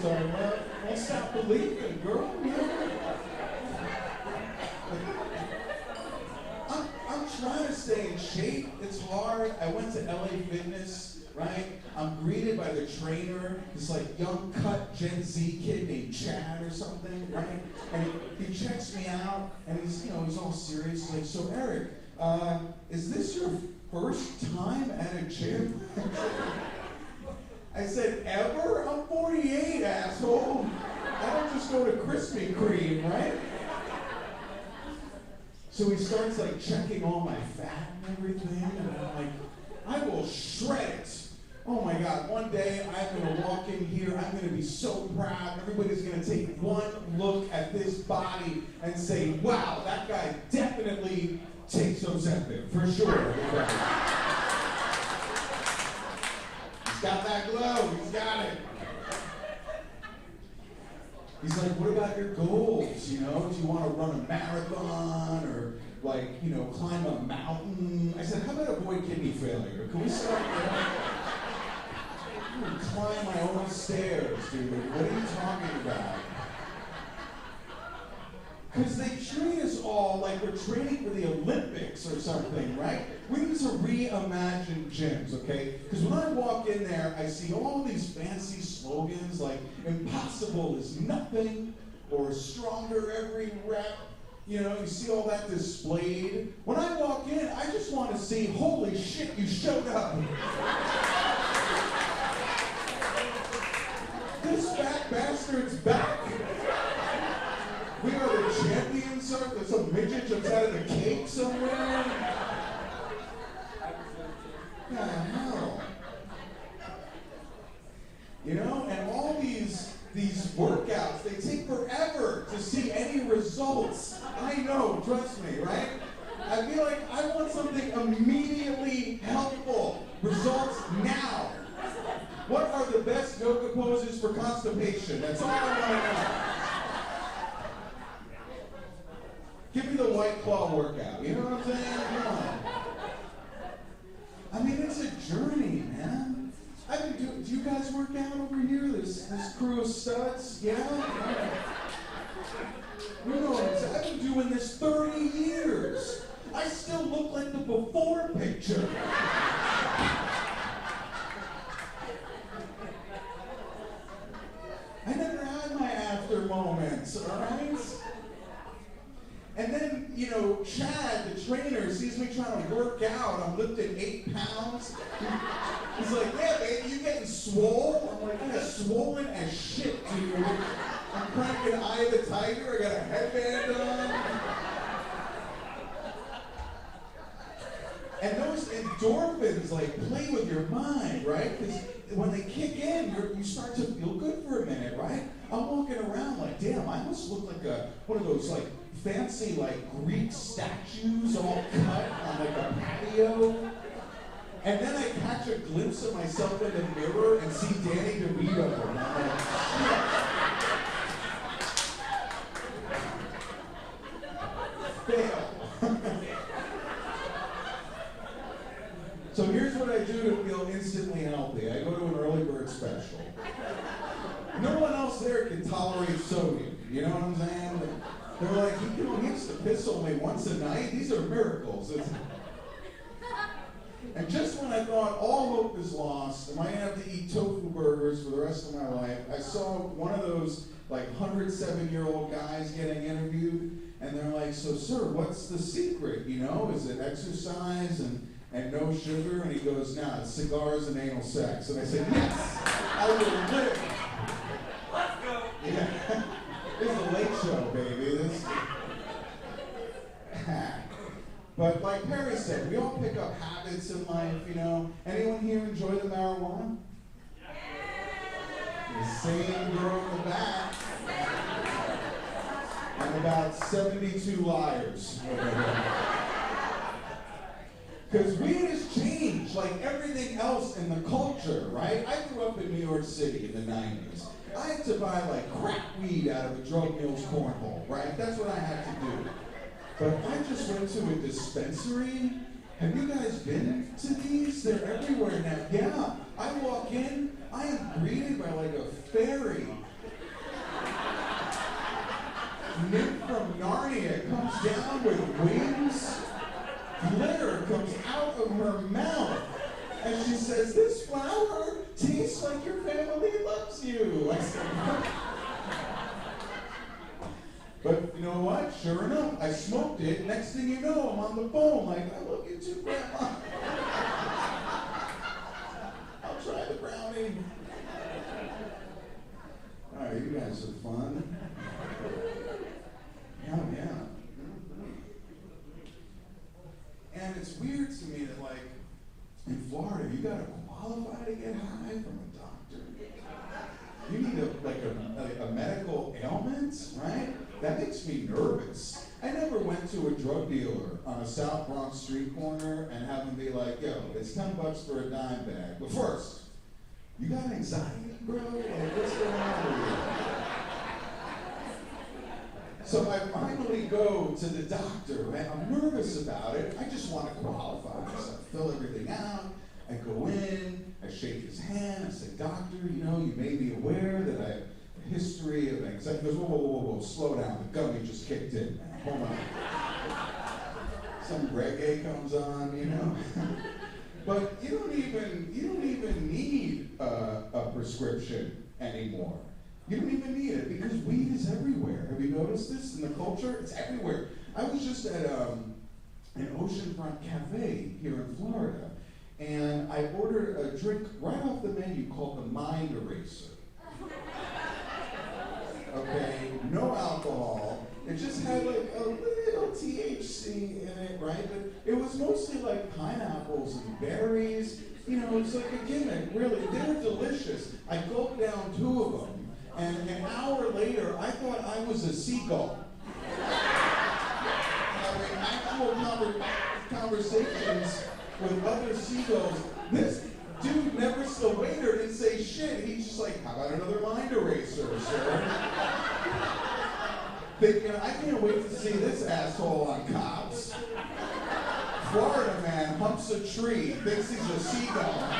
sorry, well, stop believing, girl. I'm trying to stay in shape. It's hard. I went to LA Fitness, right? I'm greeted by the trainer, this like young cut Gen Z kid named Chad or something, right? And he checks me out, and he's all serious. He's like, so Erik, is this your first time at a gym? I said, ever? I'm 48, asshole. I don't just go to Krispy Kreme, right? So he starts like checking all my fat and everything, and I'm like, I will shred it. Oh my God, one day I'm gonna walk in here, I'm gonna be so proud, everybody's gonna take one look at this body and say, wow, that guy definitely takes Ozempic, for sure. He's got that glow, he's got it. He's like, what about your goals, Do you want to run a marathon or, climb a mountain? I said, how about avoid kidney failure? Can we start there? I'm going to climb my own stairs, dude. What are you talking about? Because they treat us all like we're training for the Olympics or something, right? We need to reimagine gyms, okay? Because when I walk in there, I see all these fancy slogans like impossible is nothing or stronger every rep. You see all that displayed. When I walk in, I just want to see, holy shit, you showed up. This fat bastard's back. We are the champions, sir. There's some midget jumps out of the cake somewhere. Yeah, no. And all these workouts, they take forever to see any results. I know, trust me, right? I feel like I want something immediately helpful. Results now. What are the best yoga poses for constipation? That's all I want to know. Give me the White Claw workout. You know what I'm saying? Come on. I mean, it's a journey, man. Do you guys work out over here? This crew of studs? Yeah? You know what I'm saying? I've been doing this 30 years. I still look like the before picture. I never had my after moments, all right? And then, Chad, the trainer, sees me trying to work out. I'm lifting 8 pounds. He's like, yeah, baby, you getting swole? I'm like, yeah, swollen as shit, dude. I'm cranking Eye of the Tiger. I got a headband on. And those endorphins, play with your mind, right? Because when they kick in, you start to feel good for a minute, right? I'm walking around like, damn, I must look like one of those, fancy, Greek statues all cut on, a patio. And then I catch a glimpse of myself in the mirror and see Danny DeVito. And I'm like, fail. So here's what I do to feel instantly healthy. I go to an early bird special. No one else there can tolerate sodium. You know what I'm saying? They're like, he has to piss only once a night? These are miracles. And just when I thought all hope is lost, am I going to have to eat tofu burgers for the rest of my life, I saw one of those 107-year-old guys getting interviewed, and they're like, so sir, what's the secret? Is it exercise and no sugar? And he goes, nah, it's cigars and anal sex. And I said, yes, I will live. Let's go. Yeah. This is a late show, baby. But like Perry said, we all pick up habits in life, Anyone here enjoy the marijuana? The same girl in the back. And about 72 liars. Because weed has changed like everything else in the culture, right? I grew up in New York City in the 90s. I had to buy crack weed out of a drug mule's cornhole, right? That's what I had to do. But I just went to a dispensary. Have you guys been to these? They're everywhere now. Yeah, I walk in, I am greeted by a fairy down with wings. Glitter comes out of her mouth. And she says, this flower tastes like your family loves you. I said, but you know what? Sure enough, I smoked it. Next thing you know, I'm on the phone like, I love you too, Grandma. I'll try the brownie. All right, you guys are fun. Yeah. And it's weird to me that, like, in Florida, you gotta qualify to get high from a doctor. You need a medical ailment, right? That makes me nervous. I never went to a drug dealer on a South Bronx street corner and have them be like, yo, it's $10 for a dime bag. But first, you got anxiety, bro? Like, what's going on with you? So I finally go to the doctor, and I'm nervous about it. I just want to qualify. So I fill everything out. I go in, I shake his hand. I say, doctor, you know, you may be aware that I have a history of anxiety. He goes, whoa, slow down. The gummy just kicked in, man. Hold on. Some reggae comes on, you know. But you don't even need a prescription anymore. You don't even need it because weed is everywhere. Have you noticed this in the culture? It's everywhere. I was just at an oceanfront cafe here in Florida, and I ordered a drink right off the menu called the Mind Eraser. Okay, no alcohol. It just had like a little THC in it, right? But it was mostly like pineapples and berries. You know, it's like a gimmick, really. They were delicious. I gulped down 2 of them. And an hour later, I thought I was a seagull. Having actual conversations with other seagulls. This dude never, the waiter didn't say shit. He's just like, how about another mind eraser, sir? Thinking, I can't wait to see this asshole on Cops. Florida man humps a tree, thinks he's a seagull.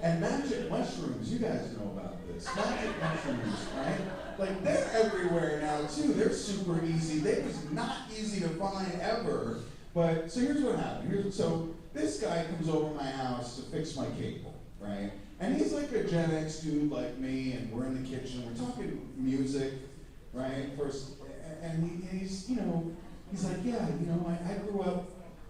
And magic mushrooms, you guys know about this. Magic mushrooms, right? Like, they're everywhere now, too. They're super easy. They was not easy to find ever. But, so here's what happened. So this guy comes over to my house to fix my cable, right? And he's like a Gen X dude like me, and we're in the kitchen. We're talking music, right? First, and he's, you know, he's like, yeah, you know, I grew up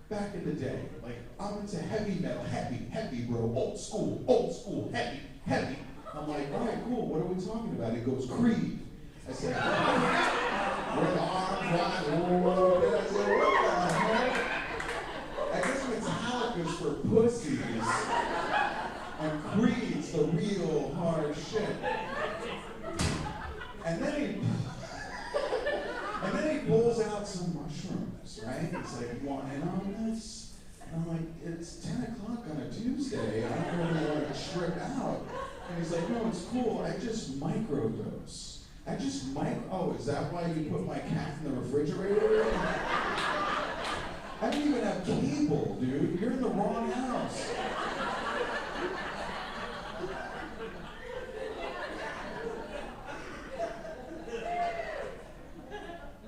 back in the day, like, I'm into heavy metal, heavy, bro, old school, heavy. I'm like, all right, cool, what are we talking about? He goes, Creed. I said, where the arms rock, I said, what the hell? I guess Metallica's for pussies, and Creed's the real hard shit. And then he pulls out some mushrooms, right? He's like, you want in on this? And I'm like, it's 10 o'clock on a Tuesday. I don't really want to trip out. And he's like, no, it's cool. I just microdose. Oh, is that why you put my cat in the refrigerator? I don't even have cable, dude. You're in the wrong house.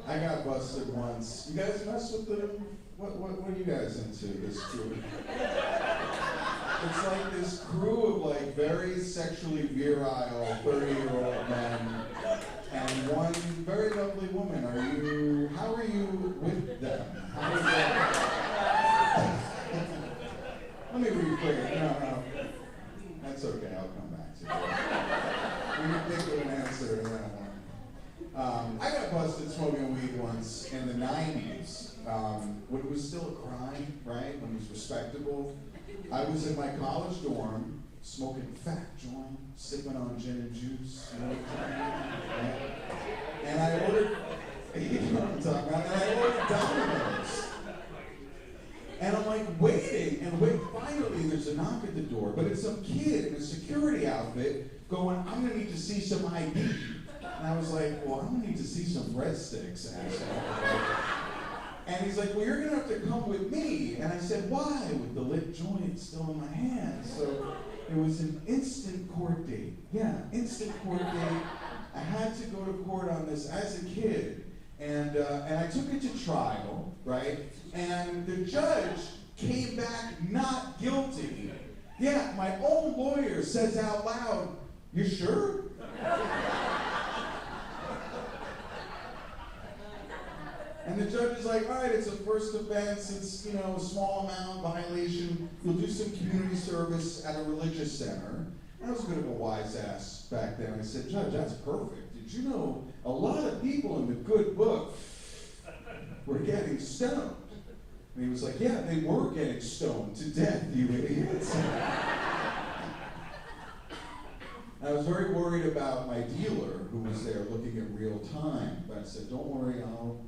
I got busted once. You guys mess with them? What are you guys into, this crew? It's like this crew of like very sexually virile 30-year-old men and one very lovely woman. How are you with them? How is that? Let me rephrase. No. That's okay, I'll come back to it. We can think of an answer to that one. I got busted smoking weed once in the 90s, when it was still a crime, right? When it was respectable. I was in my college dorm, smoking fat joint, sipping on gin and juice, you know what I'm talking about? And I ordered, you know what I'm talking about, and I ordered Domino's. And I'm like waiting, and finally there's a knock at the door, but it's some kid in a security outfit going, I'm gonna need to see some ID. And I was like, well, I'm gonna need to see some breadsticks, asshole. And he's like, well, you're gonna have to come with me. And I said, why? With the lit joint still in my hand. So It was an instant court date. Yeah, instant court date. I had to go to court on this as a kid. And I took it to trial, right? And the judge came back not guilty. Yeah, my own lawyer says out loud, "You sure?" And the judge is like, "All right, it's a first offense, it's, a small amount violation. You'll do some community service at a religious center." And I was a bit of a wise ass back then. I said, "Judge, that's perfect. Did you know a lot of people in the good book were getting stoned?" And he was like, "Yeah, they were getting stoned to death, you idiots." I was very worried about my dealer, who was there looking at real time. But I said, "Don't worry, I'll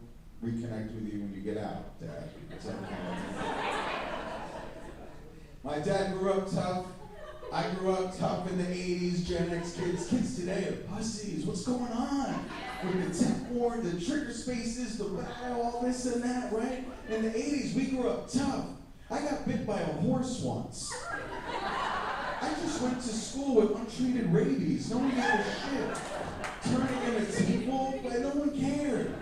reconnect with you when you get out, Dad." It's okay. My dad grew up tough. I grew up tough in the 80s, Gen X kids. Kids today are pussies. What's going on? With the tech war, the trigger spaces, the battle, all this and that, right? In the 80s, we grew up tough. I got bit by a horse once. I just went to school with untreated rabies. No one gave a shit. Turning in a table, but no one cared.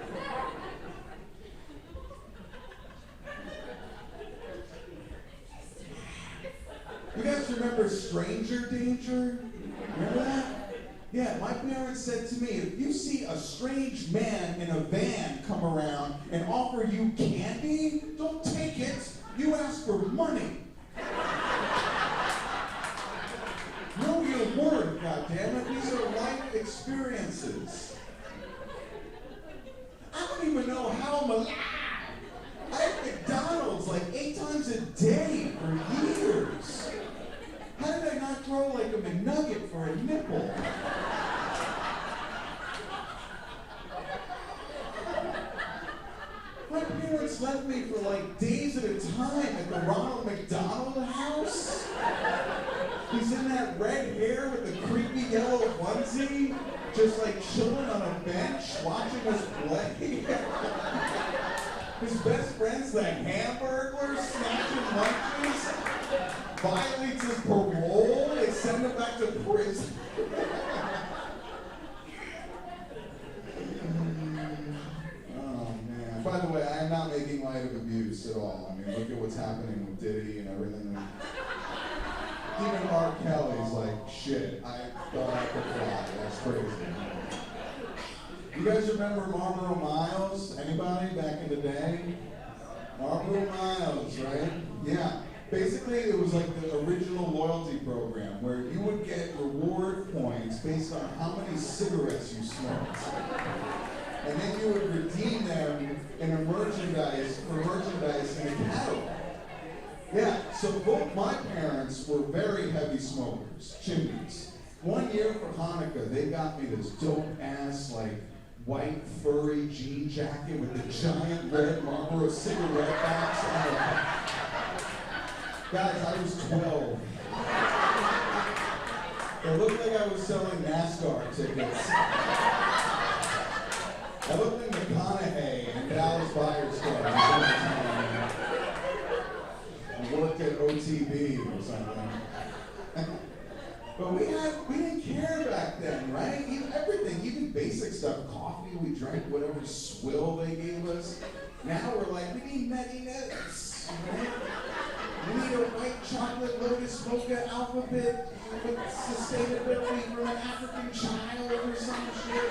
You guys remember Stranger Danger? Remember that? Yeah, my parents said to me, if you see a strange man in a van come around and offer you candy, don't take it. You ask for money. Know your worth, goddammit. These are life experiences. I don't even know how I'm alive. I had McDonald's like 8 times a day for years. How did I not throw like a McNugget for a nipple? My parents left me for like days at a time at the Ronald McDonald house. He's in that red hair with the creepy yellow onesie, just like chilling on a bench, watching us play. His best friend's the Hamburglar, snatching lunches, violates his parole, they send him back to prison. Oh man. By the way, I am not making light of abuse at all. I mean, look at what's happening with Diddy and everything. Even R. Kelly's like, shit, I thought I could fly. That's crazy. You guys remember Marlboro Miles? Anybody back in the day? Marlboro Miles, right? Yeah. Basically, it was like the original loyalty program where you would get reward points based on how many cigarettes you smoked. And then you would redeem them in a merchandise in a catalog. Yeah, so both my parents were very heavy smokers, chimneys. One year for Hanukkah, they got me this dope-ass, like, white furry jean jacket with the giant red Marlboro cigarette box on it. Guys, I was 12. It looked like I was selling NASCAR tickets. I looked like McConaughey and Dallas Buyers Club. I worked at OTB or something. But we didn't care back then, right? Even basic stuff, coffee, we drank whatever swill they gave us. Now we're like, we need Medinets, right? We need a white chocolate Lotus Mocha alphabet with sustainability for an African child or some shit.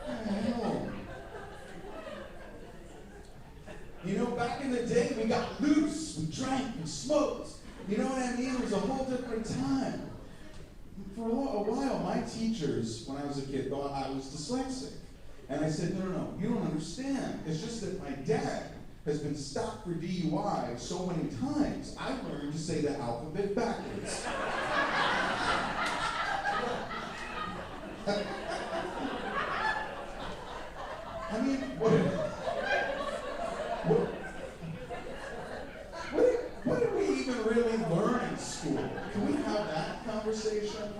What the hell? You know, back in the day, we got loose, we drank, we smoked. You know what I mean? It was a whole different time. For a while, my teachers, when I was a kid, thought I was dyslexic. And I said, no, you don't understand. It's just that my dad has been stopped for DUI so many times, I learned to say the alphabet backwards. I mean, what did we even really learn in school? Can we have that conversation?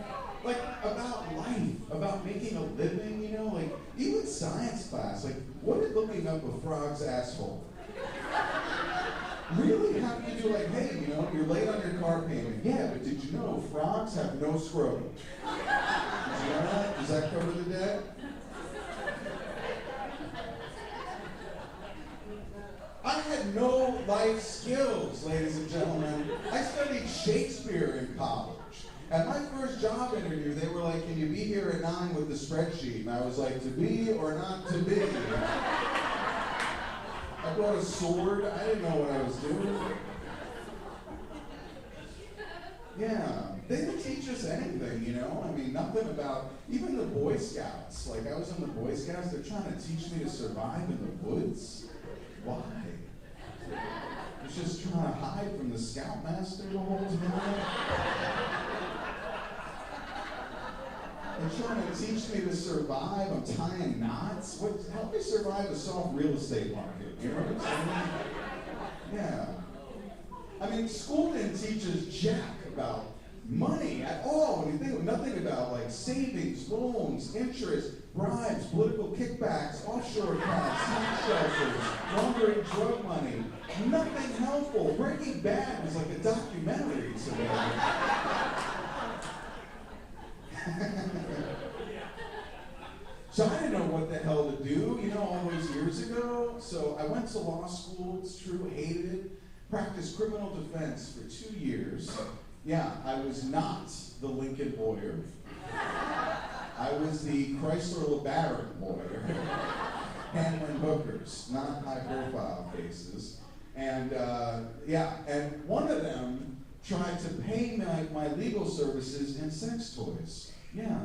Like, about life, about making a living, you know? Like, even science class, like, what did looking up a frog's asshole? really have to do like, hey, you're late on your car payment. Yeah, but did you know frogs have no scrotum? Did you know that? Does that cover the debt? I had no life skills, ladies and gentlemen. I studied Shakespeare in college. At my first job interview, they were like, can you be here at 9 with the spreadsheet? And I was like, to be or not to be? I brought a sword. I didn't know what I was doing. Yeah, they didn't teach us anything, I mean, nothing about, even the Boy Scouts. Like, I was in the Boy Scouts. They're trying to teach me to survive in the woods. Why? I was just trying to hide from the scoutmaster the whole time. They're trying to teach me to survive. I'm tying knots. Help me survive a soft real estate market. You know what I'm saying? Yeah. I mean, school didn't teach us jack about money at all. When you think of nothing about like savings, loans, interest, bribes, political kickbacks, offshore accounts, tax shelters, laundering drug money. Nothing helpful. Breaking Bad was like a documentary to me. So I didn't know what the hell to do, all those years ago. So I went to law school, it's true, hated it. Practiced criminal defense for 2 years. Yeah, I was not the Lincoln lawyer. I was the Chrysler LeBaron lawyer. Handling hookers, not high profile cases. And and one of them tried to pay my legal services in sex toys. Yeah,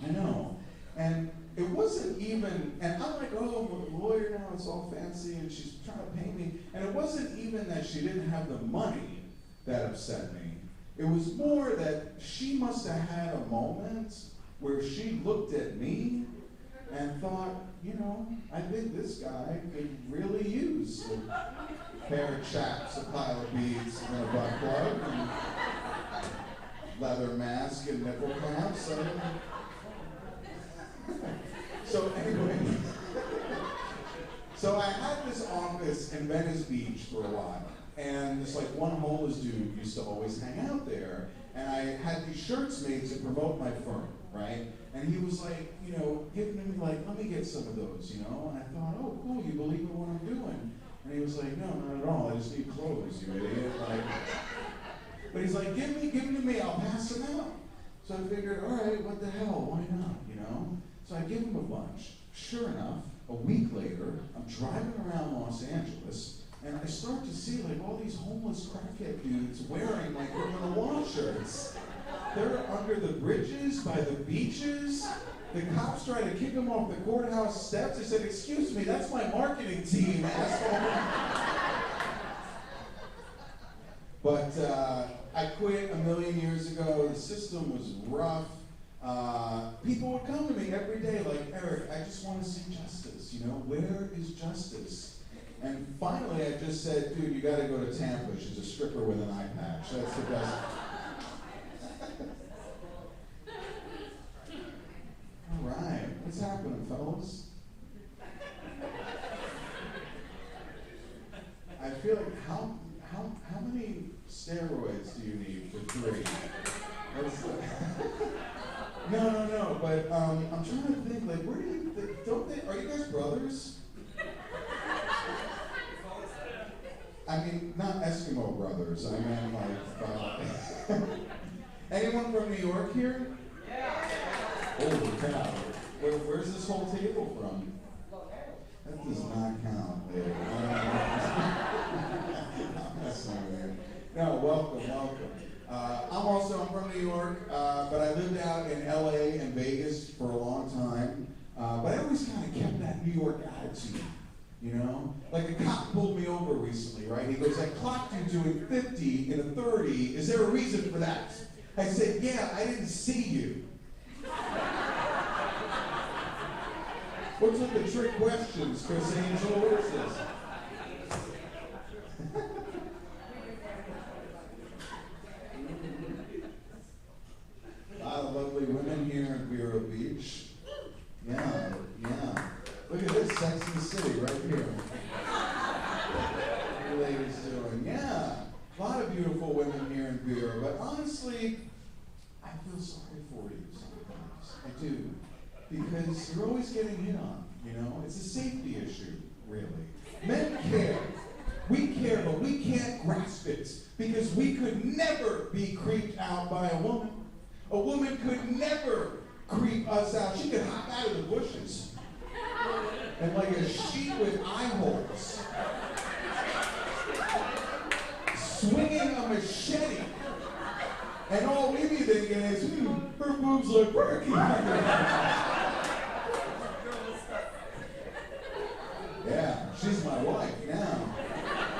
I know. And it wasn't even, and I'm like, oh, I'm a lawyer now, it's all fancy, and she's trying to pay me. And it wasn't even that she didn't have the money that upset me. It was more that she must have had a moment where she looked at me and thought, I think this guy could really use a pair of chaps, a pile of beads, and a butt plug, and leather mask and nipple clamps. So anyway, so I had this office in Venice Beach for a while, and this like one homeless dude used to always hang out there, and I had these shirts made to promote my firm, right? And he was like, giving me like, let me get some of those, and I thought, oh, cool, you believe in what I'm doing? And he was like, no, not at all, I just need clothes, you idiot. But he's like, give them to me, I'll pass them out. So I figured, all right, what the hell, why not, So I give him a bunch. Sure enough, a week later, I'm driving around Los Angeles, and I start to see like all these homeless crackhead dudes wearing like criminal law shirts. They're under the bridges, by the beaches. The cops try to kick them off the courthouse steps. They said, excuse me, that's my marketing team, asshole. But I quit a million years ago. The system was rough. People would come to me every day like, Erik, I just want to see justice, where is justice? And finally I just said, dude, you got to go to Tampa. She's a stripper with an eye patch. That's the best. All right, what's happening, fellas? I feel like, how many steroids do you need for 3? No, but I'm trying to think, like, where do you think, are you guys brothers? I mean, not Eskimo brothers, I mean, like, anyone from New York here? Yeah. Holy cow. Where's this whole table from? That does not count, baby. No, welcome. I'm from New York, but I lived out in LA and Vegas for a long time. But I always kind of kept that New York attitude, Like the cop pulled me over recently, right? He goes, I clocked you doing 50 in a 30. Is there a reason for that? I said, yeah, I didn't see you. What's with the trick questions, Chris Angel? What is this? A lot of lovely women here in Vero Beach. Yeah. Look at this, Sex and the City right here. You ladies beautiful women here in Vera, but honestly, I feel sorry for you sometimes. I do. Because you're always getting hit on, you know? It's a safety issue, really. Men care. We care, but we can't grasp it because we could never be creeped out by a woman. A woman could never creep us out. She could hop out of the bushes and like a sheep with eye holes, swinging a machete. And all we be thinking is, her boobs look perky.